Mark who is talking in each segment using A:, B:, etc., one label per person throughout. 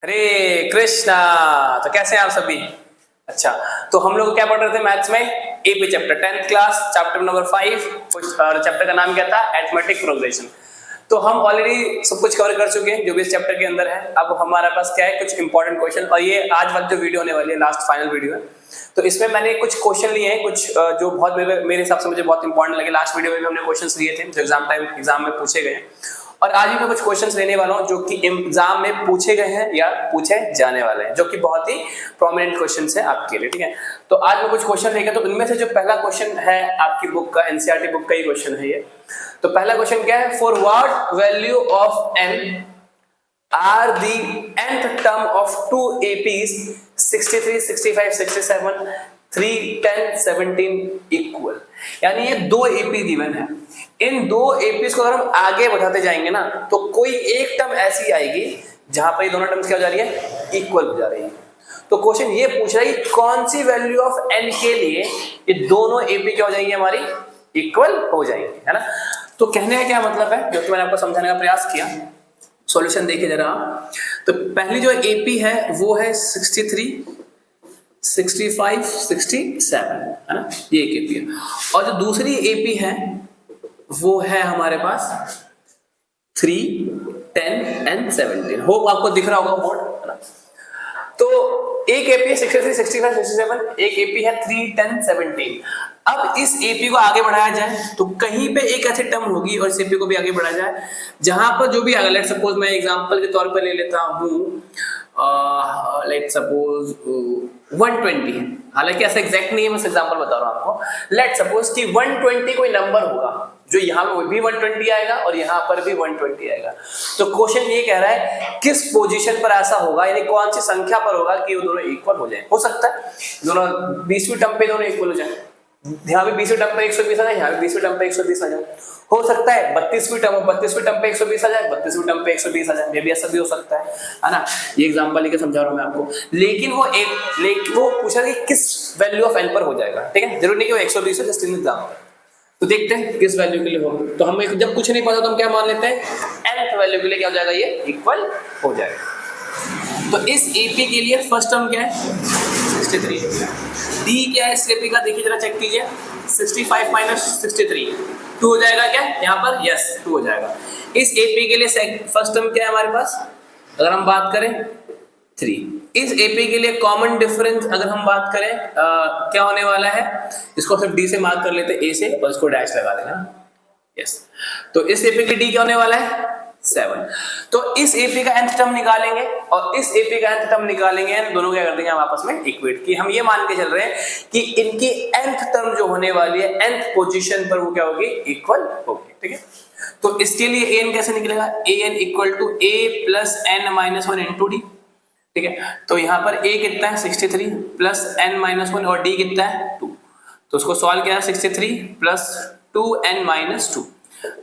A: हरे कृष्णा। तो कैसे हैं आप सभी? अच्छा, तो हम लोग क्या पढ़ रहे थे मैथ्स में? AP chapter 10th class chapter number 5 और चैप्टर का नाम क्या था? Arithmetic progression. तो हम ऑलरेडी सब कुछ कवर कर चुके हैं जो भी इस चैप्टर के अंदर है। अब हमारे पास क्या है, कुछ इंपॉर्टेंट क्वेश्चन, और ये आज वाली जो वीडियो होने वाली है लास्ट फाइनल वीडियो है, तो इसमें मैंने कुछ क्वेश्चन लिए हैं, कुछ जो बहुत मेरे हिसाब से मुझे बहुत इंपॉर्टेंट लगे। लास्ट वीडियो में भी हमने क्वेश्चन लिए थे जो एग्जाम में पूछे गए, और आज भी मैं कुछ क्वेश्चंस लेने वाला हूं जो कि एग्जाम में पूछे गए हैं या पूछे जाने वाले हैं, जो कि बहुत ही प्रोमिनेंट क्वेश्चंस हैं आपके लिए। ठीक है, तो आज मैं कुछ क्वेश्चन लेकर, तो इनमें से जो पहला क्वेश्चन है आपकी बुक का, एनसीईआरटी बुक का ही क्वेश्चन है ये। तो पहला क्वेश्चन क्या है? For what value of n are the nth term of two APs 63, 65, 67, 3, 10, 17 equal। यानी ये दो एपी गिवन है, इन दो एपीज को अगर हम आगे बढ़ाते जाएंगे ना, तो कोई एक टर्म ऐसी आएगी जहां पर ये दोनों टर्म्स क्या हो जा रही है? इक्वल हो जा रही है। तो क्वेश्चन ये पूछ रहा है कि कौन सी वैल्यू ऑफ n के लिए ये दोनों एपी क्या हो जाएंगे? हमारी इक्वल हो जाएंगे, है ना। तो कहने का क्या मतलब है, जो कि मैंने आपको समझाने का प्रयास किया। सॉल्यूशन देखिए जरा। तो पहली जो एपी है वो है 63, 65, 67, है ना, ये एक एपी है। और जो दूसरी एपी है वो है हमारे पास 3, 10 एंड 17। होप आपको दिख रहा होगा बोर्ड, है ना। तो एक एपी है 63, 65, 67, एक एपी है 3, 10, 17। अब इस एपी को आगे बढ़ाया जाए तो कहीं पे एक ऐसी टर्म होगी, और इस एपी को भी आगे बढ़ाया जाए जहां पर जो भी आगे, लेट सपोज मैं एग्जांपल के तौर पर ले लेता हूं, लेट सपोज 120 है। हालांकि ऐसा एग्जैक्ट नहीं है, मैं एग्जांपल बता रहा हूं आपको। लेट सपोज कि 120 कोई नंबर होगा जो यहाँ पर भी 120 आएगा और यहाँ पर भी 120 आएगा। तो क्वेश्चन ये कह रहा है किस पोजीशन पर ऐसा होगा, यानी कौन सी संख्या पर होगा कि वो दोनों इक्वल हो जाए। हो सकता है दोनों 20वीं टर्म पे दोनों इक्वल हो जाए, यहाँ पे 20वीं टर्म पे 120 आ जाए, यहाँ पे 20वीं टर्म पे 120 आ जाए। हो सकता है 32वीं टर्म पे 120 आ जाए, 32वीं टर्म पे 120 आ जाए, मे भी ऐसा भी हो सकता है ना। ये एग्जांपल लेके समझा रहा हूं मैं आपको। लेकिन वो पूछा कि किस वैल्यू ऑफ n पर हो जाएगा। ठीक है, जरूरी नहीं कि वो 120 हो, जस्ट इन एग्जांपल। तो देखते हैं किस वैल्यू के लिए होगा। तो हम जब कुछ नहीं पता तो हम क्या मान लेते हैं? nth वैल्यू के लिए क्या हो जाएगा? ये इक्वल हो जाएगा। तो इस एपी के लिए फर्स्ट टर्म क्या है? 63। डी क्या है इस एपी का? देखिए जरा, चेक कीजिए। 65 माइनस 63 2 हो जाएगा क्या यहाँ पर? यस, 2 हो जाएगा। इस एपी के लिए फर्स्ट टर्म क्या है हमारे पास? अगर हम बात करें 3। इस एपी के लिए कॉमन डिफरेंस अगर हम बात करें क्या होने वाला है? इसको सिर्फ डी से मार्क कर लेते हैं, ए से, और इसको डैश लगा देना। यस, तो इस एपी के डी क्या होने वाला है? 7। तो इस एपी का nth टर्म निकालेंगे और इस एपी का nth टर्म निकालेंगे, दोनों क्या कर देंगे हम आपस में इक्वेट की। हम ये मान के चल रहे हैं कि इनकी nth टर्म जो होने वाली है nth पोजीशन पर वो क्या होगी? इक्वल होगी। ठीक है, तो इसके लिए an कैसे निकलेगा? an equal to a plus n minus 1 into d. ठीक है, तो यहाँ पर a कितना है? 63 प्लस n माइनस 1, और d कितना है? 2। तो उसको सॉल्व किया, 63 प्लस 2n माइनस 2।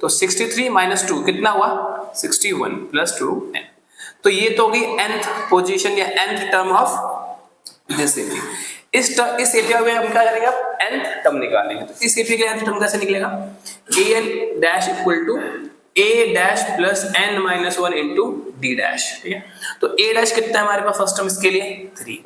A: तो 63 माइनस 2 कितना हुआ? 61 प्लस 2n। तो ये तो होगी nth पोजीशन या nth term of this AP. इस एपी में हम क्या करेंगे? nth टर्म निकालेंगे। तो इस एपी का nth टर्म कैसे निकलेगा? an dash equal to a dash plus n minus 1 into d dash. ठीक है, तो a डैश कितना है हमारे पास फर्स्ट टर्म? इसके लिए 3,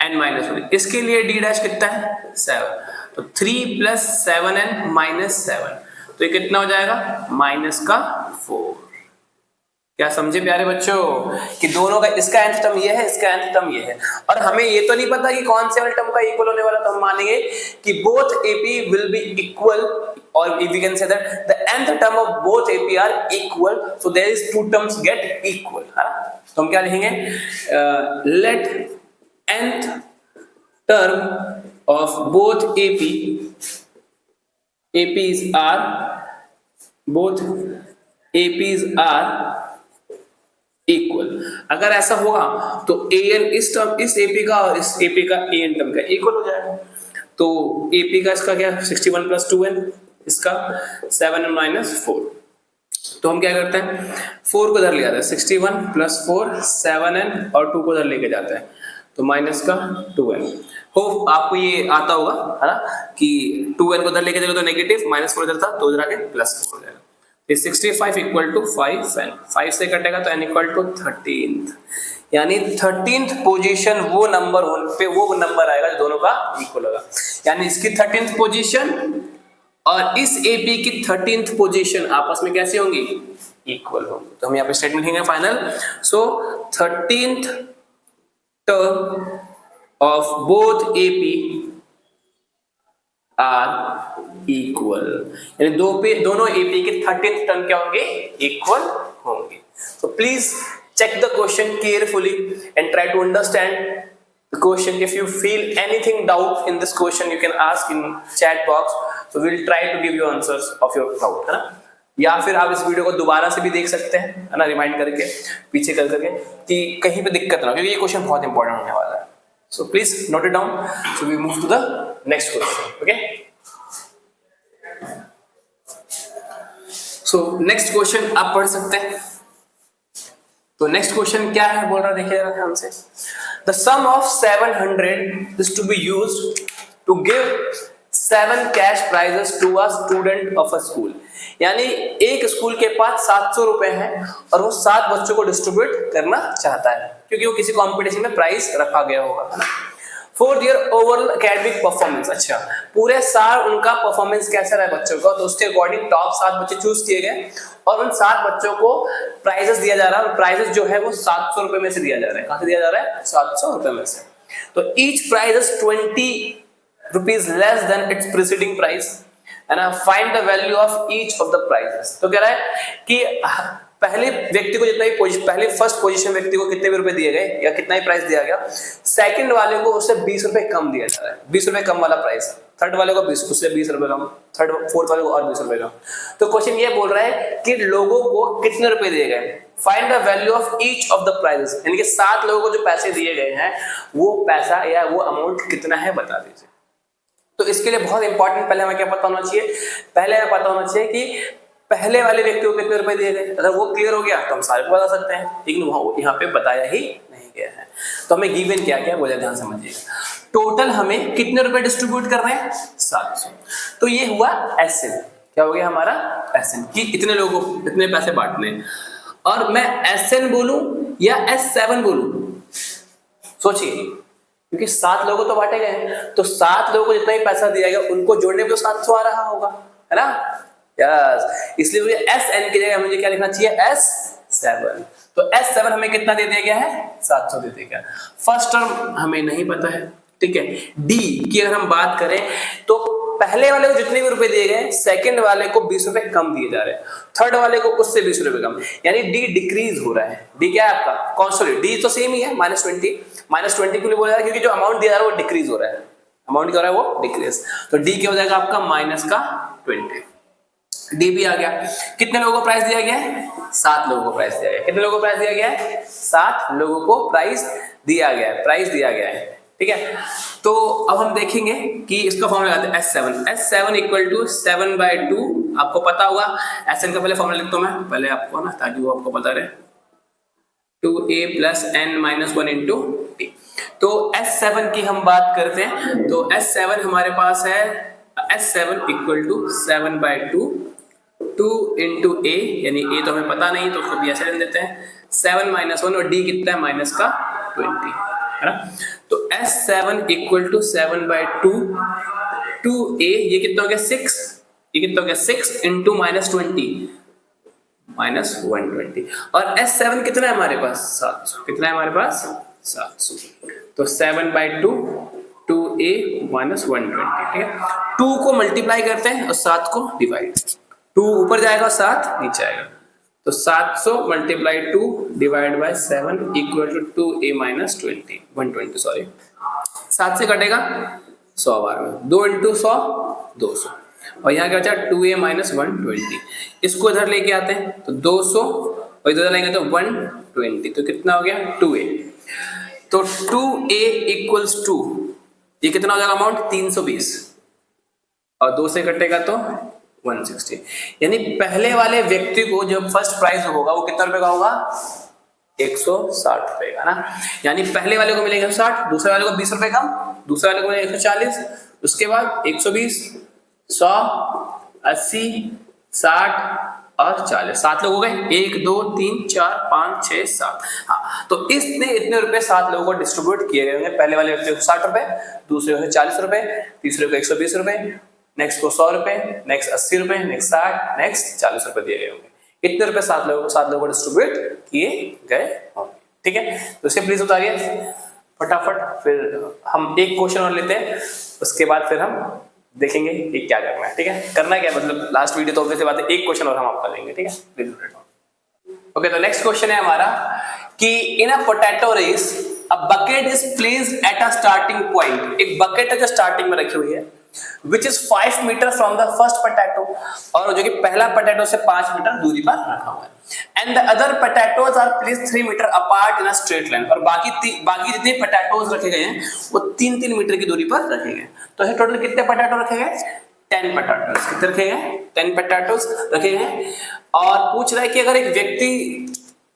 A: n माइनस 1। इसके लिए d डैश कितना है? 7। तो 3 प्लस 7n माइनस 7, तो ये कितना हो जाएगा? माइनस का 4। क्या समझे प्यारे बच्चों कि दोनों का, इसका nth टर्म ये है, इसका nth टर्म ये है, और हमें ये तो नहीं पता कि कौन से वाले टर्म का इक्वल होने वाला। तो हम मानेंगे कि both AP will be equal, or we can say that the nth term of both AP are equal, so there is two terms get equal, है ना। तो हम क्या लिखेंगे? let nth term of both APs are equal. अगर ऐसा होगा तो an इस AP का और इस AP का an टर्म का इक्वल हो जाएगा। तो AP का इसका क्या? 61 प्लस 2n, इसका 7n माइनस 4। तो हम क्या करते हैं? 4 को इधर ले जाते हैं, 61 प्लस 4 7n, और 2 को इधर लेके जाते हैं, तो माइनस का 2n। होप आपको ये आता होगा, है ना, कि 2n को इधर लेके चलो तो नेगेटिव, माइनस 4 इधर था तो इधर आके प्लस 4 हो जाएगा। 65 इक्वल टू 5n, 5 से कटेगा तो n इक्वल टू 13। यानी 13th पोजीशन वो नंबर पे वो नंबर आएगा जो दोनों का इक्वल होगा। यानी इसकी 13th पोजीशन और इस एपी की 13th पोजीशन आपस में कैसे होंगी? इक्वल होंगी। तो हम यहाँ पे स्टेटमेंट लिखेंगे final. So 13th term of both AP are equal, यानी दोनों एपी के 13th टर्म क्या होंगे? इक्वल होंगे। So please check the question carefully and try to understand the question. If you feel anything doubt in this question, you can ask in chat box. So we'll try to give you answers of your doubt, है ना? या फिर आप इस video को दोबारा से भी देख सकते हैं, है ना, रिमाइंड करके पीछे कर करके कि कहीं पे दिक्कत ना हो, क्योंकि ये क्वेश्चन बहुत इंपॉर्टेंट होने वाला है। So please note it down. So we move to the next question. Okay. So next question आप पढ़ सकते हैं। तो नेक्स्ट क्वेश्चन क्या है बोल रहा है, देखिए जरा ध्यान से। The sum of 700 is to be used to give 7 cash prizes to a student of a school. यानी एक स्कूल के पास 700 रुपए हैं और वो 7 बच्चों को डिस्ट्रीब्यूट करना चाहता है, क्योंकि वो किसी कंपटीशन में प्राइज रखा गया होगा, है ना। For their overall academic performance, अच्छा पूरे साल उनका परफॉर्मेंस कैसा रहा बच्चों का, तो उसके अकॉर्डिंग टॉप 7 बच्चे चूज किए गए और उन 7 बच्चों को प्राइजेस दिया जा रहा है। और प्राइजेस जो है वो 700 रुपए में से दिया जा रहा है। कहां से दिया जा रहा है? 700 रुपए में से। तो each prize is 20 rupees less than its preceding price, है ना। Find the value of each of the prizes. तो कह रहा है कि पहले व्यक्ति को जितना भी पहले फर्स्ट पोजीशन व्यक्ति को कितने भी रुपए दिए गए या कितना ही प्राइस दिया गया, सेकंड वाले को उससे 20 रुपए कम दिया जा रहा है, 20 रुपए कम वाला प्राइस है। थर्ड वाले को 20, उससे 20 रुपए कम, फोर्थ वाले को और 20 रुपए कम। तो क्वेश्चन ये बोल रहा है कि लोगों को कितने रुपए दिए गए, find the value of each of the prizes, यानी कि 7 लोगों को जो पैसे दिए गए हैं वो पैसा या वो अमाउंट कितना है बता दीजिए। तो इसके लिए बहुत इंपॉर्टेंट पहले हमें क्या पता होना चाहिए? पहले हमें पता होना चाहिए कि पहले वाले व्यक्ति को कितने रुपए दिए गए। अगर वो क्लियर हो गया तो हम सारे को बता सकते हैं, लेकिन वो यहाँ पे बताया ही नहीं गया है। तो हमें गिवन क्या क्या बोला, ध्यान समझिएगा। टोटल हमें कितने रुपए डिस्ट्रीब्यूट कर रहे हैं? 700। तो ये हुआ एसएन, क्या हो गया हमारा एसएन, कि इतने लोगों को इतने पैसे बांटने हैं। और मैं एसएन बोलूं या S7 बोलूं, सोचिए, क्योंकि 7 लोगों तो बांटे गए, तो 7 लोगों को जितना ही पैसा दिया गया उनको जोड़ने पे तो 700 आ रहा होगा, है ना। यस, इसलिए मुझे SN की जगह मुझे क्या लिखना चाहिए? S7। तो S7 हमें कितना दे दिया गया है? 700 दे दिया गया। फर्स्ट टर्म हमें नहीं पता है, ठीक है। D की अगर हम बात करें तो पहले वाले को जितने भी रुपए दिए गए, सेकंड वाले को 20 रुपए कम दिए जा रहे हैं, थर्ड वाले को उससे 20 रुपए कम, यानी D डिक्रीज हो रहा है। D क्या है आपका? कॉन्स्टेंट। D तो सेम ही है, -20। -20 के लिए बोला है क्योंकि जो अमाउंट दिया जा रहा है वो डिक्रीज हो रहा है, अमाउंट क्या हो रहा है वो डिक्रीज। तो D क्या हो जाएगा आपका? -20। डी भी आ गया। कितने लोगों को प्राइस दिया गया है? 7 लोगों को प्राइस दिया गया है। कितने लोगों को प्राइस दिया गया है? 7 लोगों को प्राइस दिया गया है, प्राइस दिया गया है, ठीक है। तो अब हम देखेंगे कि इसका फॉर्मूला लगाते हैं S7 इक्वल टू 7/2। आपको पता होगा SN का पहले फॉर्मूला लिखता हूं मैं पहले आपको, ना, ताकि वो आपको पता रहे। 2a + n - 1 × t। तो S7 की हम बात करते हैं, तो S7 हमारे पास है S7 इक्वल टू 7/2 2 × a, यानी a तो हमें पता नहीं तो उसको भी ऐसे लिख देते हैं 7 - 1, और d कितना है? -20, है ना। तो S7 इक्वल टू 7/2 2a, ये कितना हो गया? 6, ये कितना हो गया? 6 × -20 -120। और S7 कितना है हमारे पास? 700। कितना है हमारे पास? 700। तो 7/2 2a - 120, ठीक है। 2 को मल्टीप्लाई करते हैं और 7 को डिवाइड, 2 ऊपर जाएगा, 7 नीचे आएगा। तो 700 × 2 divide by 7 equal to 2a - 120, sorry 7 से कटेगा 100 बार में, 2 × 100 200, और यहाँ क्या बचा? 2a - 120। इसको इधर लेके आते हैं तो 200 और इधर लेंगे तो 120, तो कितना हो गया? 2a। तो 2a इक्वल्स टू, ये कितना हो जाएगा अमाउंट? 320, और 2 से कटेगा तो 160। यानी पहले वाले व्यक्ति को जब फर्स्ट प्राइज होगा वो कितना रुपए का होगा? 160 रुपए का, ना। यानी पहले वाले को मिलेगा 160, दूसरे वाले को 20 रुपए कम, दूसरे वाले को मिलेगा 140, उसके बाद 120, 100, 80, 60 और 40। 7 लोग हो गए, 1 2 3 4 5 6 7। हाँ, तो इसने इतने रुपए 7 लोगों को डिस्ट्रीब्यूट किए गए होंगे। पहले वाले व्यक्ति को 60 रुपए, दूसरे को 40 रुपए, तीसरे को 120 रुपए, नेक्स्ट को 100 रुपए, नेक्स्ट 80 रुपए, नेक्स्ट 60, नेक्स्ट 40 रुपए दिए गए होंगे। इतने रुपए 7 लोगों को डिस्ट्रीब्यूट किए गए होंगे। ठीक है, तो इसे प्लीज उतारिए फटाफट। फिर हम एक क्वेश्चन और लेते हैं, उसके बाद फिर हम देखेंगे कि क्या करना है। ठीक है, करना क्या मतलब लास्ट वीडियो तो ऑब्वियसली बात है, एक क्वेश्चन और हम आपका लेंगे। ठीक है, प्लीज ओके। तो नेक्स्ट क्वेश्चन है हमारा कि in a potato race a bucket is placed at a starting point. एक बकेट है जो स्टार्टिंग में रखी हुई है, which is 5 metre from the first potato, और जो कि पहला पोटैटो से 5 मीटर दूरी पर रखा हुआ है। And the other potatoes are placed 3 metre apart in a straight line, और बाकी जितने पोटैटोज रखे गए हैं वो 3-3 मीटर की दूरी पर रखे गए। तो है टोटल कितने पोटैटो रखे गए? 10 पोटैटोज। कितने रखे गए? 10 पोटैटोज रखे गए। और पूछ रहा है कि अगर एक व्यक्ति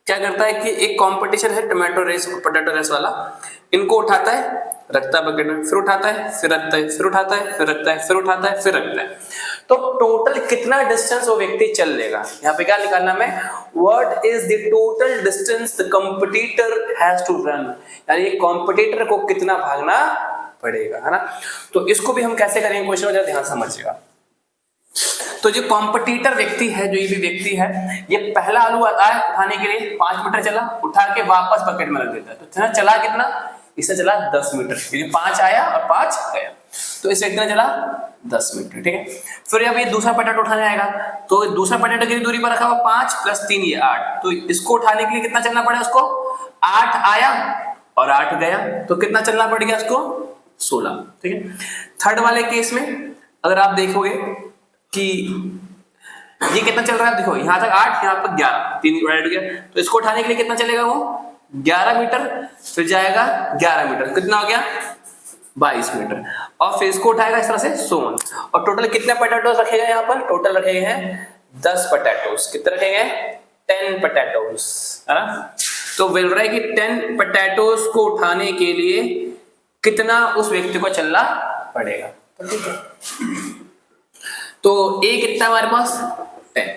A: क्या करता है कि एक कंपटीशन है टोमेटो रेस, पोटैटो रेस वाला, इनको उठाता है, रखता है बकेट में, फिर उठाता है, फिर रखता है, फिर उठाता है, फिर रखता है, फिर उठाता है, फिर रखता है, तो टोटल कितना डिस्टेंस वो व्यक्ति चल लेगा? यहाँ पे क्या निकालना है? What is the total distance the competitor has to run, यानी कॉम्पिटिटर को कितना भागना पड़ेगा, है ना। तो इसको भी हम कैसे करेंगे क्वेश्चन, जरा ध्यान समझिएगा। तो जो कॉम्पिटिटर व्यक्ति है, जो ये भी व्यक्ति है, ये पहला आलू आता है उठाने के लिए, 5 मीटर चला, उठा के वापस बकेट में रख देता है। तो चला कितना? इससे चला 10 मीटर, क्योंकि 5 आया और 5 गया, तो इससे कितना चला? 10 मीटर। ठीक है, फिर अब ये दूसरा पोटैटो उठाने आएगा, तो दूसरा पोटैटो की दूरी पर रखा हुआ 5 + 3 ये 8, तो इसको उठाने के लिए कितना चलना पड़ेगा उसको? 8 आया और 8 गया, तो कितना चलना पड़ेगा उसको? 16। ठीक है, थर्ड वाले केस में अगर आप देखोगे कि ये कितना चल रहा है, देखो यहाँ तक 8, यहाँ पर 11, 3 डिवाइड हो गया, तो इसको उठाने के लिए कितना चलेगा? वो 11 मीटर, फिर जाएगा 11 मीटर, कितना हो गया? 22 मीटर, और फिर इसको उठाएगा इस तरह से सोन। और टोटल कितने पोटैटोज रखे गए यहाँ पर? टोटल रखे गए हैं 10 पोटैटोज। कितने रखे गए? 10 पोटैटोज, है ना। तो बोल रहा है कि 10 पोटैटोज को उठाने के लिए कितना उस व्यक्ति को चलना पड़ेगा। तो ठीक है, तो A कितना है हमारे पास? 10,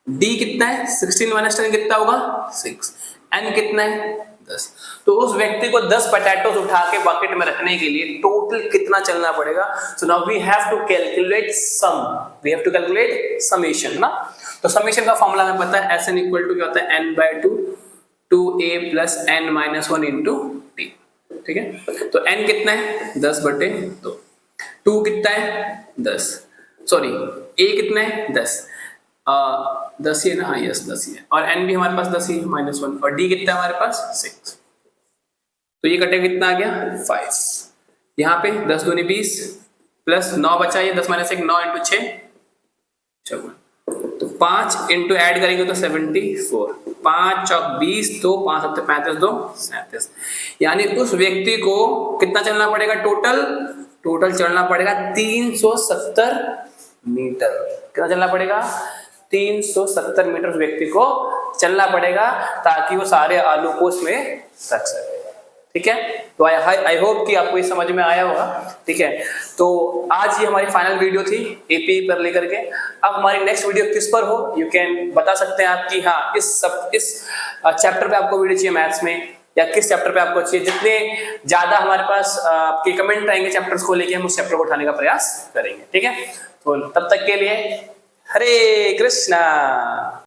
A: D कितना है? 16 - 10 कितना होगा? 6, N कितना है? 10। तो उस व्यक्ति को 10 पोटैटोज उठा के बकेट में रखने के लिए टोटल कितना चलना पड़ेगा? So now we have to calculate sum, we have to calculate summation ना। तो समेशन का फॉर्मूला हमें पता है, SN = क्या होता है? N/2 2A + N - 1 × D। ठीक है, तो N कितना है? 10/2, 2 कितना है? 10, सॉरी A कितना है? 10, 10 ही है ना, हाँ यस 10 ही है, और N भी हमारे पास 10 ही, -1, और D कितना है हमारे पास? 6। तो ये कटे कितना आ गया? 5। यहाँ पे 10 दूनी 20 प्लस 9 बचा, ये 10 - 1 9 × 6 54, तो 5 × ऐड करेंगे तो 74, 5 × 20, तो 5 × 7 35, 2 37, यानी उस व्यक्ति को कितना चलना पड़ेगा? टोटल चलना पड़ेगा 370 मीटर। कितना चलना पड़ेगा? 370 मीटर उस व्यक्ति को चलना पड़ेगा, ताकि वो सारे आलू को उसमें रख सके। ठीक है, तो आई होप कि आपको ये समझ में आया होगा। ठीक है, तो आज ये हमारी फाइनल वीडियो थी एपी पर लेकर के। अब हमारी नेक्स्ट वीडियो किस पर हो, यू कैन बता सकते हैं आप कि हाँ इस चैप्टर पे आपको वीडियो चाहिए मैथ्स में, या किस चैप्टर पे आपको चाहिए। जितने ज्यादा हमारे पास आपके कमेंट आएंगे चैप्टर्स को लेके, हम उस चैप्टर को उठाने का प्रयास करेंगे। ठीक है, तो तब तक के लिए हरे कृष्णा।